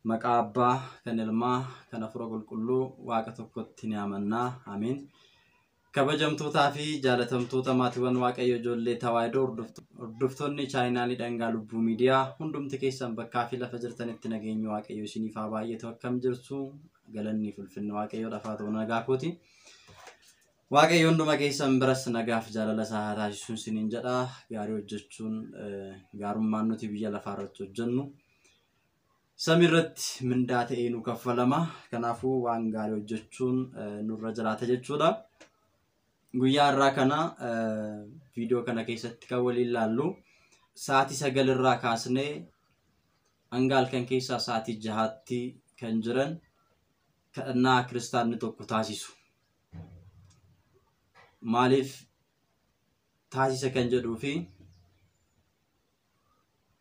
Maqaa Abbaa, kan Ilmaa, kan Hafuura Qulqulluu Waaqa tokkotti ni amannaa. Amiin. Kabajamtootaa fi jaalatamtoota maatiiwwan Waaqayyo ijoollee Tawaahidoo hordoftoonni chaayinaalii Dhangaa Lubbuu Miidiyaa hundumti keessan bakkaa fi lafa jirtanitti nageenyi Waaqayyo isiniif haa baay'atu. Akkam jirtu? Galanni fi ulfinni Waaqayyoodhaaf haa ta'u. Nagaa kooti. Waaqayyo hunduma keessan biras nagaaf jaalala isaa haa taasisuun isiniin jedha. Gaarii hojjechuun gaarummaan nuti biyya lafaa irratti hojjennu samirratti mindaa ta'ee nu kaffalama. Kanaafuu waan gaarii hojjechuun nurra jiraata jechuudha. Guyyaa irraa kana viidiyoo kana keessatti kan waliin ilaallu sa'aatii 9 irraa kaasnee hanga halkan keessaa sa'aatii 6tti kan jiran kadhannaa kiristaanni tokko taasisu. Maaliif taasisa kan jedhuu fi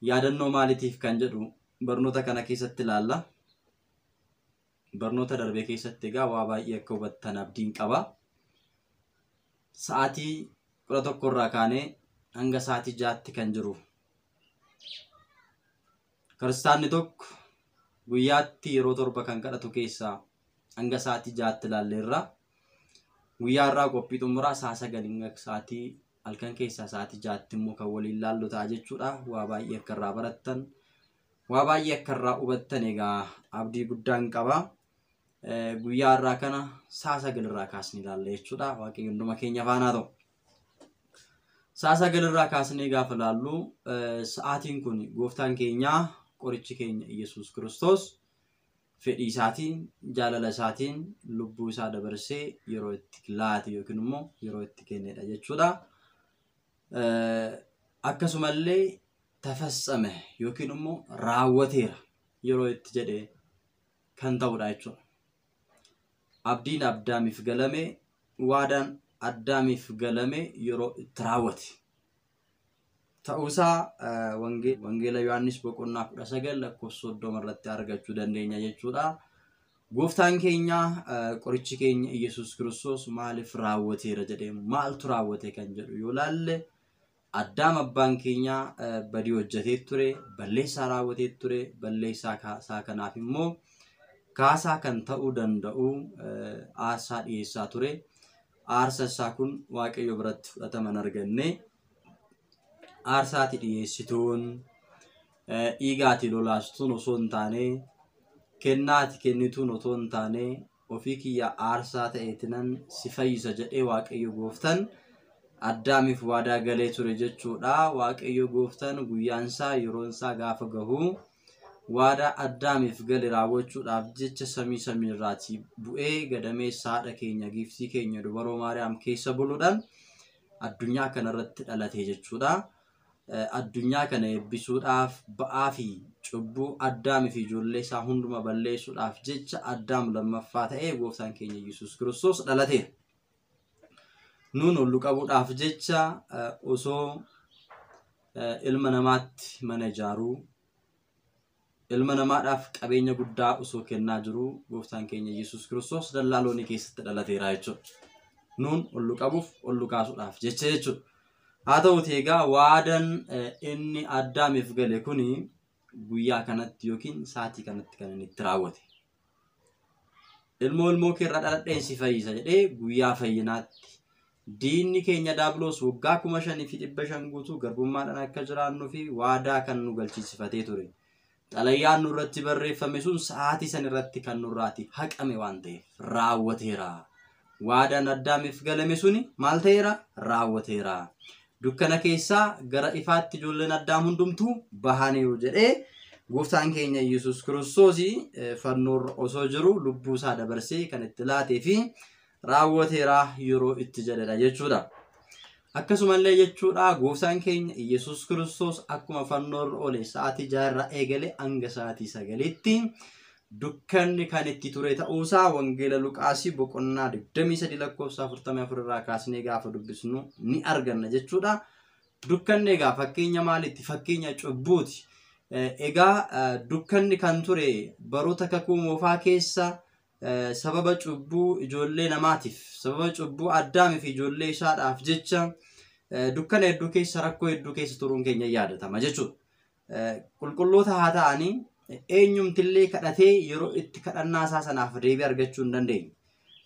yaadannoo maaliitiif kan jedhu barnoota kana keessatti ilaalla. Barnoota darbee keessatti egaa waa baay'ee akka hubattan abdiin qaba. Sa'aatii 11 irraa kaanee hanga sa'aatii 6tti kan jiru kiristaanni tokko guyyaatti yeroo 7 kan kadhatu keessaa hanga sa'aatii 6tti ilaalleerra. Guyyaa irraa qophii xumuraa sa'a 9 hanga sa'aatii halkan keessaa sa'aatii 6tti immoo kan waliin ilaallu ta'a jechuudha. Waa baay'ee akka irraa barattan, waa baay'ee akka irraa hubattan egaa abdii guddaan qaba. Guyyaa irraa kana sa'a 9 irraa kaasnee ilaalla jechuudha. Waaqayyo hunduma keenya faana ta'u. Sa'a 9 irraa kaasnee gaafa ilaallu sa'aatiin kun gooftaan keenya qorichi keenya Yesuus Kiristoos fedhii isaatiin jaalala isaatiin lubbuu isaa dabarsee yeroo itti laate yookiin immoo yeroo itti kennedha jechuudha. Akkasumallee tafassame yookiin immoo raawwateera yeroo itti jedhee kan ta'udha jechuudha. Abdiin Addaamiif galame, waadaan Addaamiif galame yeroo itti raawwate ta'uusaa wangeela Yohaannis boqonnaa 19 lakkoofsa 30 irratti argachuu dandeenya jechuudha. Gooftaan keenya qorichi keenya Yesuus Kiristoos maaliif raawwateera jedhee maaltu raawwate kan jedhu yoo laalle Addaam abbaan keenya badii hojjetee ture, balleessaa raawwatee ture. Balleessaa isaa kanaaf immoo kaasaa kan ta'uu danda'u aarsaa dhiyeessaa ture. Aarsa isaa kun Waaqayyo biratti fudhatama arganne. Aarsaati dhiyeessituun dhiigaati lolaastuun osoo hin taane, kennaati kennituun osoo hin taane, ofii kiyya aarsaa ta'eetinan si fayyisa jedhee Waaqayyo gooftaan Addaamiif waadaa galee ture jechuudha. Waaqayyo gooftaan guyyaansaa yeroonsaa gaafa gahu waadaa Addaamiif gale raawwachuudhaaf jecha samii irraatii bu'ee gadameessa haadha keenya giiftii keenya dubaroo Maariyaam keessa buluudhaan addunyaa kanarratti dhalate jechuudha. Addunyaa kana eebbisuudhaaf ba'aa fi cubbuu Addaamii fi ijoollee isaa hunduma balleessuudhaaf jecha Addaam lammaffaa ta'ee gooftaan keenya Yesuus Kiristoos dhalateera. Nuun ollu qabuudhaaf jecha osoo ilma namaatti mana ijaaruu, ilma namaadhaaf qabeenya guddaa osoo kennaa jiru gooftaan keenya Yesuus Kiristoos dallaaloonii keessatti dhalateera jechuudha. Nuun ollu qabuuf ollu kaasuudhaaf jecha jechuudha. Haa ta'uutii egaa waadaan inni Addaamiif gale kuni guyyaa kanatti yookiin sa'aatii kanatti kan inni itti raawwate. Ilmoo kee irraa dhaladheen si fayyisa jedhee guyyaa fayyinaatti diinni keenya Daabiloos waggaa 5,500 guutuu garbummaadhaan akka jiraannuu fi waadaa kan nu galchiisifatee ture. Xalayyaan nurratti barreeffame sun sa'aatii san irratti kan nurraati haqame waan ta'eef raawwateera. Waadaan Addaamiif galame suni maal ta'eera? Raawwateera. Dukkana keessaa gara ifaatti ijoolleen Addaam hundumtuu bahaniiru jedhee gooftaan keenya Yesuus Kiristoos fannoorra osoo jiru lubbuu isaa dabarsee kan itti laatee fi raawwateera yeroo itti jedhedha jechuudha. Akkasumallee jechuudha gooftaan keenya Yesuus Kiristoos akkuma fannoorra ole sa'aatii 6 irraa eegale hanga sa'aatii 9tti dukkanni kan itti ture ta'uusaa wangeela Luqaasii boqonnaa 23 lakkoofsa 44 irraa kaasnee gaafa dubbisnu ni arganna jechuudha. Dukkanni egaa fakkeenya maalitti? Fakkeenya cubbuuti. Egaa dukkanni kan ture baroota kakuu moofaa keessa sababa cubbuu ijoollee namaatiif, sababa cubbuu Addaamii fi ijoollee isaadhaaf jecha dukkana hedduu keessa, rakkoo hedduu keessa turuun keenya yaadatama jechuudha. Qulqulloota haa ta'anii eenyumtillee kadhatee yeroo itti kadhannaa isaa sanaaf deebii argachuu hin dandeenye.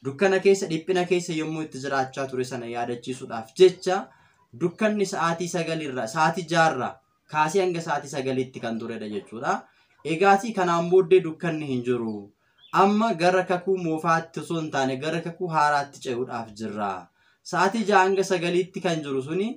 Dukkana keessa dhiphina keessa yommuu itti jiraachaa ture sana yaadachiisuudhaaf jecha dukkanni sa'aatii 9 irraa sa'aatii 6 irraa kaasee hanga sa'aatii 9tti kan turedha jechuudha. Egaatii kanaan booddee dukkanni hin jiru. Amma gara kakuu moofaatti osoo hin taane gara kakuu haaraatti ce'uudhaaf jirra. Sa'aatii 6 hanga 9tti kan jiru suni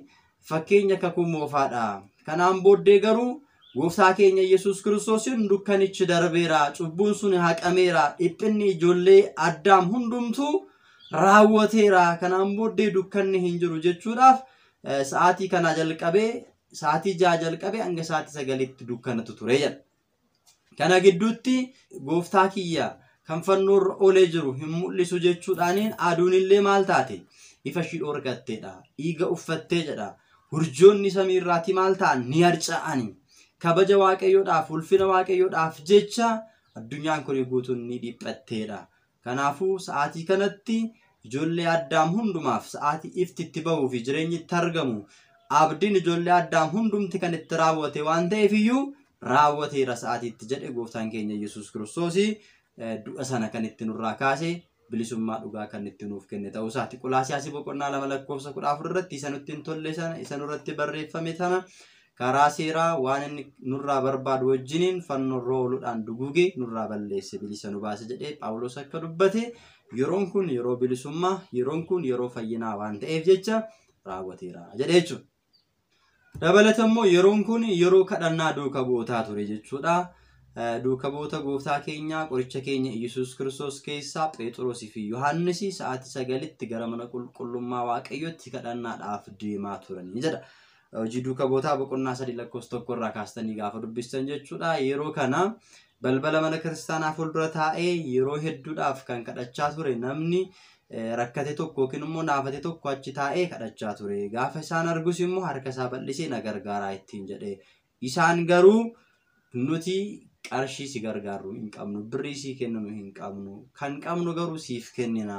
fakkeenya kakuu moofaadha. Kanaan booddee garuu Gooftaa keenya Yesuus Kiristoosiin dukkanichi darbeera, cubbuun sun haqameera, dhiphinni ijoollee Addaam hundumtuu raawwateera. Kanaan booddee dukkanni hin jiru jechuudhaaf sa'aatii kana jalqabee sa'aatii 6 jalqabee hanga sa'aatii 9tti dukkanatu ture jedha. Kana gidduutti Gooftaa kiyya kan fannoorra olee jiru hin mul'isu jechuudhaaniin aduun illee maal taate ifa ishii dhorgatteedha, dhiiga uffattee jedha. Urjoonni samiirraati maal ta'an ni harca'ani. Kabaja waaqayyoodhaaf ulfina waaqayyoodhaaf jecha addunyaan kun guutuun ni dhiphatteedha. Kanaafuu sa'aatii kanatti ijoollee Addaam hundumaaf sa'aatii ifti itti bahuu fi jireenyi itti argamu abdiin ijoollee Addaam hundumti kan itti raawwate waan ta'eef iyyuu raawwateera sa'aatiitti jedhe Gooftaan keenya Yesuus Kiristoos du'a sana kan itti nurraa kaase bilisummaa dhugaa kan itti nuuf kenne ta'uu isaati. Qolaasiyaas boqonnaa 2:14 irratti isa nutti hin tolle sana isa nurratti barreeffame sana karaa seeraa waan inni nurraa barbaadu wajjiniin fannoorra ooluudhaan duguugee nurraa balleesse bilisa nu baase jedhee Phaawulos akka dubbate yeroon kun yeroo bilisummaa, yeroon kun yeroo fayyinaa waan ta'eef jecha raawwateera jedhee jechuudha. Dabalatammoo yeroon kun yeroo kadhannaa duuka bu'ootaa ture jechuudha. Duuka bu'oota Gooftaa keenyaa qoricha keenya Yesuus Kiristoos keessaa Phexrosii fi Yohaannis sa'aatii 9tti gara mana qulqullummaa Waaqayyootti kadhannaadhaaf deemaa turanii jedha. Hojii duuka bu'ootaa boqonnaa 3:1 irraa kaastanii gaafa dubbistan jechuudha. Yeroo kana balbala mana kiristaanaa fuuldura taa'ee yeroo hedduudhaaf kan kadhachaa ture namni rakkate tokko yookiin immoo naafate tokko achi taa'ee kadhachaa ture. Gaafa isaan argus immoo harka isaa bal'isee na gargaaraa ittiin jedhee. Isaan garuu nuti qarshii si gargaarru hin qabnu, birrii si kenninu hin qabnu, kan qabnu garuu siif kennina.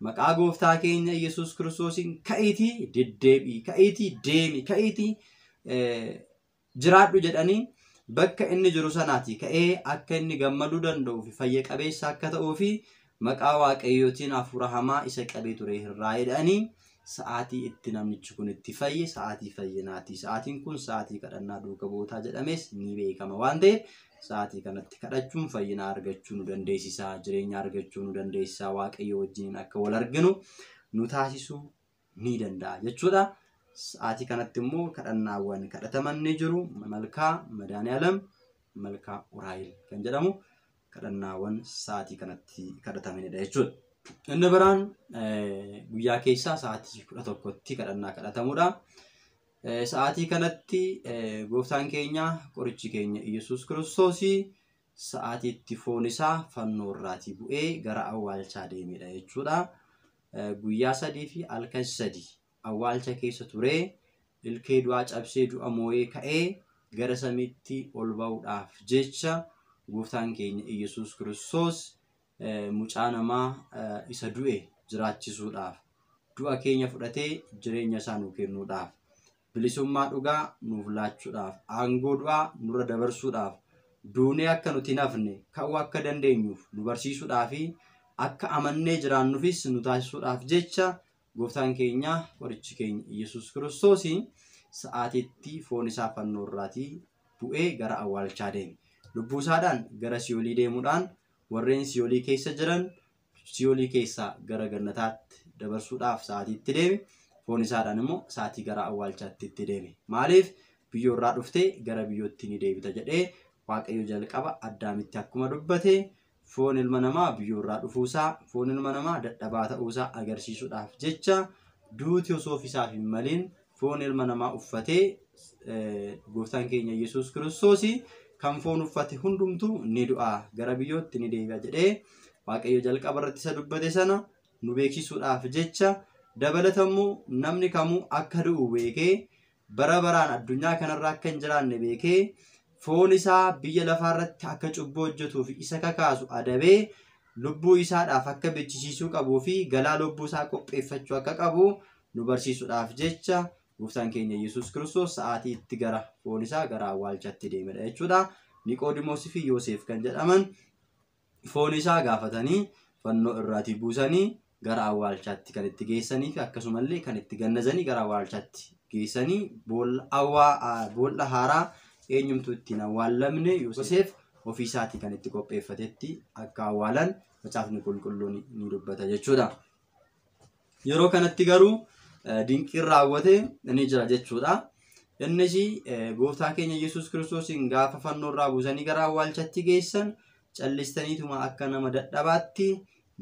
Maqaa Gooftaa keenya Yesuus Kiristoosiin ka'iitii deddeebi'i, ka'iitii deemi, ka'iitii jiraadhu jedhanii bakka inni jiru sanaati ka'ee akka inni gammaduu danda'uu fi fayya qabeessa akka ta'uu fi maqaa Waaqayyootiin hafuura hamaa isa qabee ture irraa jedhanii sa'aatii itti namnichi kun itti fayye sa'aatii fayyinaati. Sa'aatiin kun sa'aatii kadhannaa duuka bu'ootaa jedhames ni beekama waan ta'eef sa'aatii kanatti kadhachuun fayyina argachuu nu dandeessisa, jireenya argachuu nu dandeessisa, Waaqayyo wajjin akka wal arginu nu taasisuu ni danda'a jechuudha. Sa'aatii kanatti immoo kadhannaawwan kadhataman ni jiru. Malkaa Madaani'aalam, Malkaa Uraayil kan jedhamu kadhannaawwan sa'aatii kanatti kadhatamanidha jechuudha. Inni biraan guyyaa keessaa sa'aatii 11tti kadhannaa kadhatamudha. Sa'aatii kanatti Gooftaan keenya qorichi keenya Yesuus Kiristoos sa'aatiitti foon isaa fannoo irraatii bu'ee gara awwaalchaa deemedha jechuudha. Guyyaa 3 fi halkan 3 awwaalcha keessa ture. Ilkee du'aa cabsee du'a moo'ee ka'ee gara samiitti ol ba'uudhaaf jecha Gooftaan keenya Yesuus Kiristoos mucaa namaa isa du'e jiraachisuudhaaf du'a keenya fudhatee jireenya isaa nuuf kennuudhaaf bilisummaa dhugaa nuuf laachuudhaaf aangoo du'aa nurra dabarsuudhaaf duunee akka nuti nafne ka'uu akka dandeenyuuf nu barsiisuudhaaf akka amannee jiraannuufis nu taasisuudhaaf jecha Gooftaan keenya qorichi keenya Yesuus Kiristoos sa'aatiitti foon isaa fannoo irraatii bu'ee gara awwaalchaa deeme. Lubbuu isaadhaan gara Siyoolii deemuudhaan warreen Siyoolii keessa jiran Siyoolii keessaa gara gannataatti dabarsuudhaaf sa'aatiitti deeme. Foon isaadhaan immoo sa'aatii gara awwaalchaatti itti deeme. Maaliif biyyoo irraa dhuftee gara biyyootti ni deebita jedhee Waaqayyo jalqaba Addaamitti akkuma dubbate foon ilma namaa biyyoo irraa dhufuusaa, foon ilma namaa dadhabaa ta'uusaa agarsiisuudhaaf jecha duuti osoo ofiisaaf hin maliin foon ilma namaa uffatee Gooftaan keenya Yesuus Kiristoos kan foon uffate hundumtuu ni du'a gara biyyootti ni deebi'a jedhee Waaqayyo jalqaba irratti isa dubbate sana nu beeksisuudhaaf jecha dabalatammoo namni kamuu akka du'u beekee bara baraan addunyaa kanarraa akka hin jiraanne beekee foon isaa biyya lafaa irratti akka cubbuu hojjetuu fi isa kakaasu adabee lubbuu isaadhaaf akka bichisiisuu qabuu fi galaa lubbuu isaa qopheeffachuu akka qabu nu barsiisuudhaaf jecha Gooftaan keenya Yesuus Kiristoos sa'aatii itti gara foon isaa gara awwaalchaatti deemedha jechuudha. Niqoodimoosii fi Yoosef kan jedhaman foon isaa gaafatanii fannoo irraatii buusanii gara awwaalchaatti kan itti geessanii fi akkasumallee kan itti gannazanii gara awwaalchaatti geessanii boolla haaraa eenyumtu ittiin awwaalamne Yoosef ofii isaatii kan itti qopheeffatetti akka awwaalan macaafni qulqulluun ni dubbata jechuudha. Yeroo kanatti garuu dinqiin raawwate ni jira jechuudha. Innis gooftaa keenya Yesuus Kiristoosiin gaafa fannoo irraa buusanii gara awwaalchaatti geessan callistaniituma akka nama dadhabaatti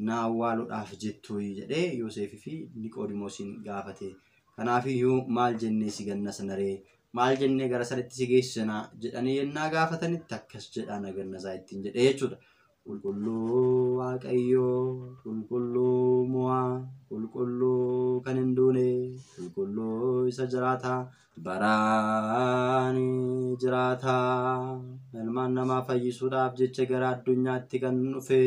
na awwaaluudhaaf jettuu jedhee Yoosefii fi Niqoodimoosiin gaafate. Kanaafiyyuu maal jennee si gannasna ree? Maal jennee gara sanitti si geessina jedhanii yennaa gaafatanitti akkas jedhaan agarnasaa ittiin jedhee jechuudha. Qulqulluu Waaqayyoo, qulqulluu mo'aa, qulqulluu kan hin duune, qulqulluu isa jiraataa, baraan jiraataa, ilmaan namaa fayyisuudhaaf jecha gara addunyaatti kan dhufe,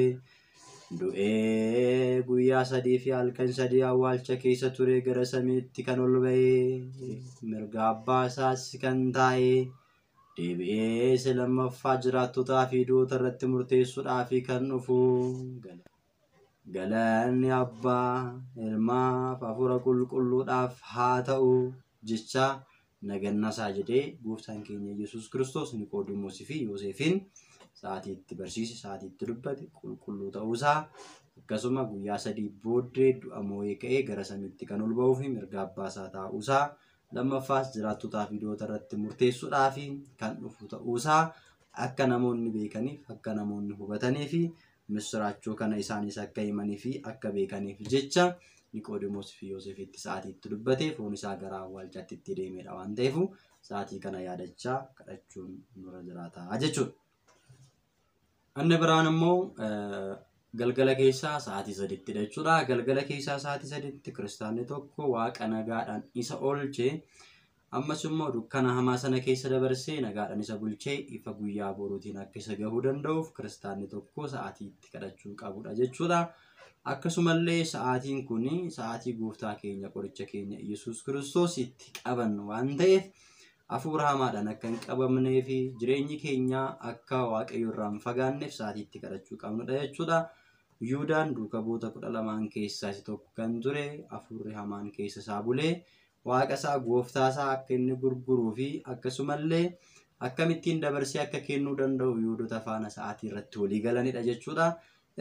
du'ee guyyaa 3 fi halkan 3 awwaalcha keessa ture gara samiitti kan ol ba'ee, mirga abbaa isaas kan taa'e, deebi'ee lammaffaa jiraattotaa fi du'oota irratti murteessuudhaaf kan dhufu. Galanni Abbaa, Ilmaaf, Hafuura Qulqulluudhaaf haa ta'u jecha nagannasaa jedhee gooftaan keenya Yesuus Kiristoos Niqoodimoosii fi Yoosefiin sa'aatii itti barsiise, sa'aatii itti dubbate, qulqulluu ta'uusaa akkasuma guyyaa 3 booddee du'a moo'ee ka'ee gara samiitti kan ol ba'uu fi mirga abbaa isaa taa'uusaa, lammaffaas jiraattotaa fi du'oota irratti murteessuudhaaf kan dhufu ta'uusaa akka namoonni beekaniif, akka namoonni hubatanii fi misraachoo kana isaanis akka himanii fi akka beekaniif jecha Niqoodimoos fi Yoosefitti sa'aatii itti dubbate foon isaa gara awwaalchaatti itti deemedha waan ta'eef sa'aatii kana yaadachaa kadhachuun nurra jiraataa jechuudha. Anni biraan immoo galgala keessaa sa'aatii 3tti jechuudha. Galgala keessaa sa'aatii 3tti kiristaanni tokko waaqa nagaadhaan isa oolchee ammas immoo dukkana hamaa sana keessa dabarsee nagaadhaan isa bulchee ifa guyyaa boruutiin akka isa gahuu danda'uuf kiristaanni tokko sa'aatii itti kadhachuu qabudha jechuudha. Akkasumallee sa'aatiin kun sa'aatii gooftaa keenya qoricha keenya Yesuus Kiristoos itti qaban waan ta'eef hafuura hamaadhaan akka hin qabamnee fi jireenyi keenya akka waaqayyo irraa hin fagaanneef sa'aatii itti kadhachuu qabnudha jechuudha. Yuudaan duuka bu'oota 12 keessaa isa tokko kan ture hafuurri hamaan keessa isaa bulee waaqa isaa gooftaa isaa akka inni gurguruu fi akkasumallee akkamittiin dabarsee akka kennuu danda'u Yuudota faana sa'aatii irratti walii galanidha jechuudha.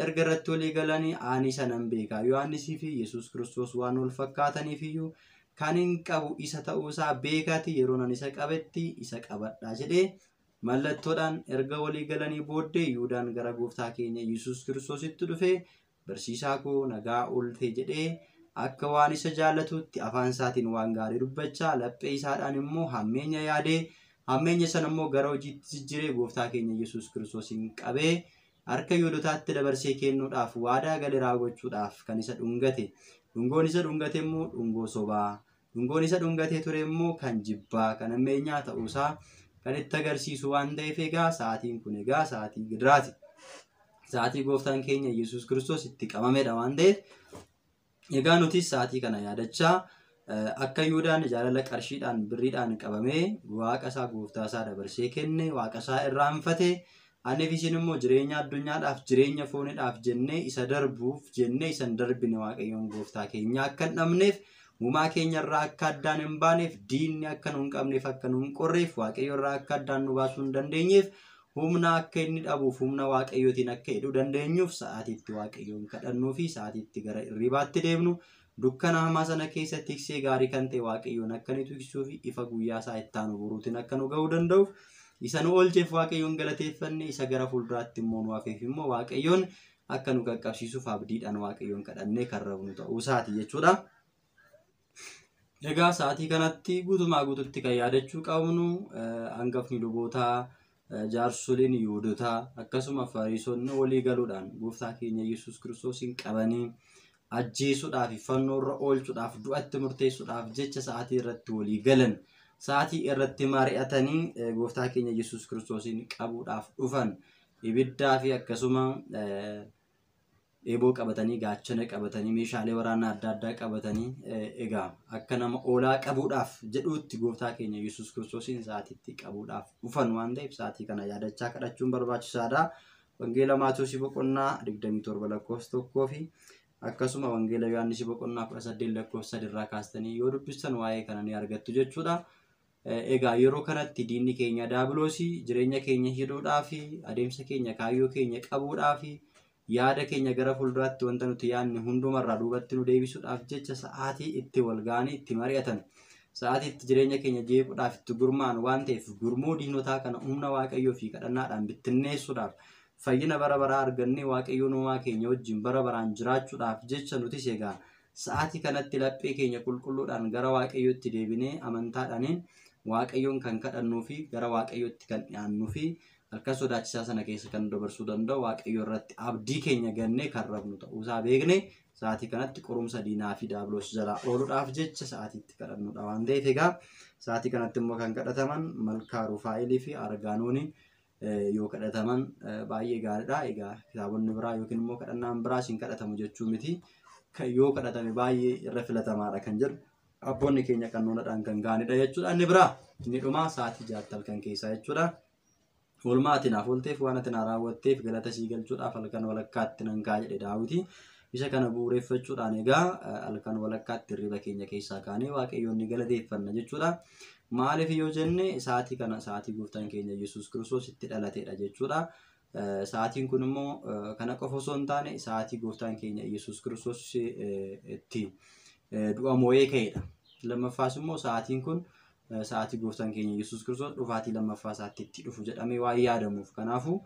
Erga irratti walii galanii ani sanan beekaa Yohaannisii fi Yesuus Kiristoos waan wal fakkaataniif iyyuu kan hin qabu isa ta'uusaa beekaati yeroo nan isa qabetti isa qabadhaa jedhee mallattoodhaan erga walii galanii booddee Yuudaan gara gooftaa keenya Yesuus Kiristoositti dhufee barsiisaa koo nagaa oolte jedhee akka waan isa jaallatutti afaan isaatiin waan gaarii dubbachaa laphee isaadhaan immoo hammeenya yaadee hammeenya sana immoo gara hojiitti jijjiiree gooftaa keenya Yesuus Kiristoosiin qabee harka Yuudotaatti dabarsee kennuudhaaf waadaa galee raawwachuudhaaf kan isa dhungate. Dhungoon isa dhungate immoo dhungoo sobaa. Dhungoon isa dhungatee ture immoo kan jibbaa kan hammeenyaa ta'uusaa kan itti agarsiisu waan ta'eef egaa sa'aatiin kun egaa sa'aatii gidiraati. Sa'aatii gooftaan keenya Yesuus Kiristoos itti qabamedha waan ta'eef egaa nutis sa'aatii kana yaadachaa akka Yuudaan jaalala qarshiidhaan birriidhaan qabamee waaqa isaa gooftaa isaa dabarsee kenne waaqa isaa irraanfatee Ani fi isin immoo jireenya addunyaadhaaf jireenya foonidhaaf jennee isa darbuuf jennee isa darbine waaqayyoon gooftaa keenya akka hin dhabneef uumaa keenya irraa akka addaan hin baaneef diinni akka nu hin qabneef akka nu hin qorreef waaqayyo irraa akka addaan nu baasuu hin dandeenyeef humna akka inni dhabuuf humna waaqayyootiin akka hidhuu dandeenyuuf sa'aatiitti waaqayyoon kadhannuu fi sa'aatiitti gara irribaatti deemnu dukkana hamaa sana keessa tiksee gaarii kan ta'e waaqayyoon akka nu tiksuu fi ifa guyyaa isaa itti aanu boruutiin akka nu gahuu danda'uuf isa nu oolcheef waaqayyoon galateeffanne isa gara fuulduraatti immoo nu hafeef immoo waaqayyoon akka nu qaqqabsiisuuf abdiidhaan waaqayyoon kadhannee kan rabnu ta'uu isaati jechuudha. Egaa sa'aatii kanatti guutumaa guututti kan yaadachuu qabnu hangafni lubootaa jaarsoliin Yihuudotaa akkasuma Fariisonni walii galuudhaan gooftaa keenya Yesuus Kiristoosiin qabanii ajjeesuudhaaf fannoo irra oolchuudhaaf du'atti murteessuudhaaf jecha sa'aatii irratti walii galan. Sa'aatii irratti mari'atanii gooftaa keenya Yesuus Kiristoosiin qabuudhaaf dhufan ibiddaa fi akkasuma eeboo qabatanii gaachana qabatanii meeshaalee waraanaa adda addaa qabatanii egaa akka nama oolaa qabuudhaaf jedhuutti gooftaa keenya Yesuus Kiristoosiin sa'aatiitti qabuudhaaf dhufan waan ta'eef sa'aatii kana yaadachaa kadhachuun barbaachisaadha. Wangeela Maatewos boqonnaa 27 lakkoofsa 1 fi akkasuma wangeela Yohaannis boqonnaa 18 lakkoofsa 3 irraa kaastanii yoo dubbistan waa'ee kana ni argattu jechuudha. Egaa yeroo kanatti diinni keenya Daabiloosii jireenya keenya hidhuudhaaf adeemsa keenya kaayyoo keenya qabuudhaaf yaada keenya gara fuulduraatti wanta nuti yaadne hundumarraa duubatti nu deebisuudhaaf jecha sa'aatii itti wal ga'anii itti mari'atan sa'aatii itti jireenya keenya jeequudhaaf itti gurmaa'an waan ta'eef gurmuu diinotaa kana humna waaqayyoo fi kadhannaadhaan bittinneessuudhaaf fayyina bara baraa argannee waaqayyoon uumaa keenya wajjin bara baraan jiraachuudhaaf jecha nutis egaa sa'aatii kanatti laphee keenya qulqulluudhaan gara waaqayyootti deebinee amantaadhaaniin waaqayyoon kan kadhannuu fi gara waaqayyootti kan dhiyaannuu fi halkan sodaachisaa sana keessa kan dabarsuu danda'u waaqayyo irratti abdii keenya gannee kan rabnu ta'uusaa beekne sa'aatii kanatti qorumsa diinaa fi Daabiloos jalaa ooluudhaaf jecha sa'aatiitti kadhannuudha waan ta'eef egaa sa'aatii kanatti immoo kan kadhataman Malkaa Rufaa'elii fi Argaanooni yoo kadhataman baay'ee gaariidha. Egaa kitaabonni biraa yookiin immoo kadhannaan biraa siin kadhatamu jechuu miti yoo kadhatame baay'ee irra filatamaadha kan jedhu abboonni keenya qannoodhaan kan gaanidha jechuudha. Inni biraa inni dhumaa sa'aatii 6 halkan keessaa jechuudha. Oolmaatiin hafolteef waan ati na raawwatteef galata sii galchuudhaaf halkan walakkaatti nan kaa jedhe Daawiti. Isa kana bu'uureffachuudhaan egaa halkan walakkaatti hirriba keenya keessaa kaanee waaqayyoon ni galateeffanna jechuudha. Maaliif yoo jenne sa'aatii kana sa'aatii gooftaan keenya Yesuus Kiristoos itti dhalateedha jechuudha. Sa'aatiin kun immoo kana qofa osoo hin taane sa'aatii gooftaan keenya Yesuus Kiristoos itti du'a moo'ee ka'eedha. Lammaffaas immoo sa'aatiin kun sa'aatii gooftaan keenya Yesuus Kiristoos dhufaatii lammaffaa isaatti itti dhufu jedhamee waan yaadamuuf kanaafuu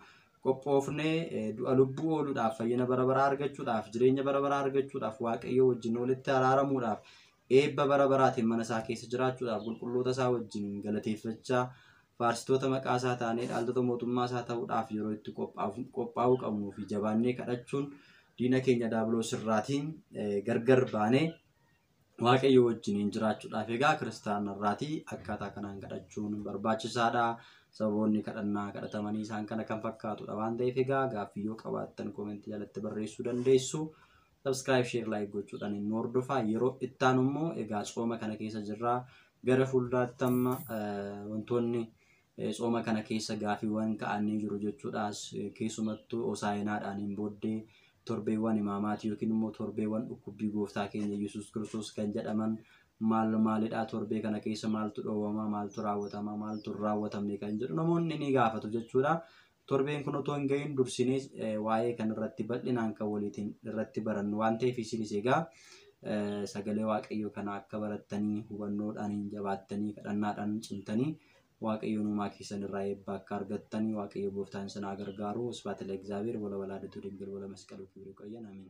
qophoofnee du'a lubbuu ooluudhaaf fayyina bara baraa argachuudhaaf jireenya bara baraa argachuudhaaf waaqayyoo wajjin walitti araaramuudhaaf eebba bara baraatiin mana isaa keessa jiraachuudhaaf qulqulloota isaa wajjin galateeffachaa faarsitoota maqaa isaa taanee dhaaltota mootummaa isaa ta'uudhaaf yeroo itti qophaa'uu qabnuu fi jabaannee kadhachuun diina keenya Daabiloos irraatiin gargar baanee waaqayyo wajjin jiraachuudhaaf egaa kiristaanarraatii akkaataa kanaan kadhachuun barbaachisaadha. Sababoonni kadhannaa kadhatamanii isaan kana kan fakkaatudha waan ta'eef egaa gaaffii yoo qabaattan koomentii jalatti barreessuu dandeessu. Subscribe, share, like gochuudhaan hin hordofaa. Yeroo itti aanu immoo egaa tsooma kana keessa jirraa gara fuulduraatti amma wantoonni tsooma kana keessa gaaffiiwwan ka'anii jiru jechuudhaas keessumattuu Hosaayinaadhaan hin booddee torbeewwan imaamaatii yookiin immoo torbeewwan dhukkubbii gooftaa keenya Yesuus Kiristoos kan jedhaman maalidha torbee kana keessa maaltu dhoowwama maaltu raawwatama maaltu raawwatamne kan jedhu namoonni ni gaafatu jechuudha. Torbeen kun otoo hin gahin dursinee waa'ee kan irratti bal'inaan kan waliitiin irratti barannu waan ta'eef isinis egaa sagalee waaqayyoo kana akka barattanii hubannoodhaan jabaattanii kadhannaadhaan cimtanii waaqayyoon uumaa keessan irraa eebba akka argattanii waaqayyo gooftaan sanaa gargaaru Sibhaat ለእግዚአብሔር ወለወላዲቱ ድንግል ወለመስቀሉ ክብር ይቆየን። አሜን።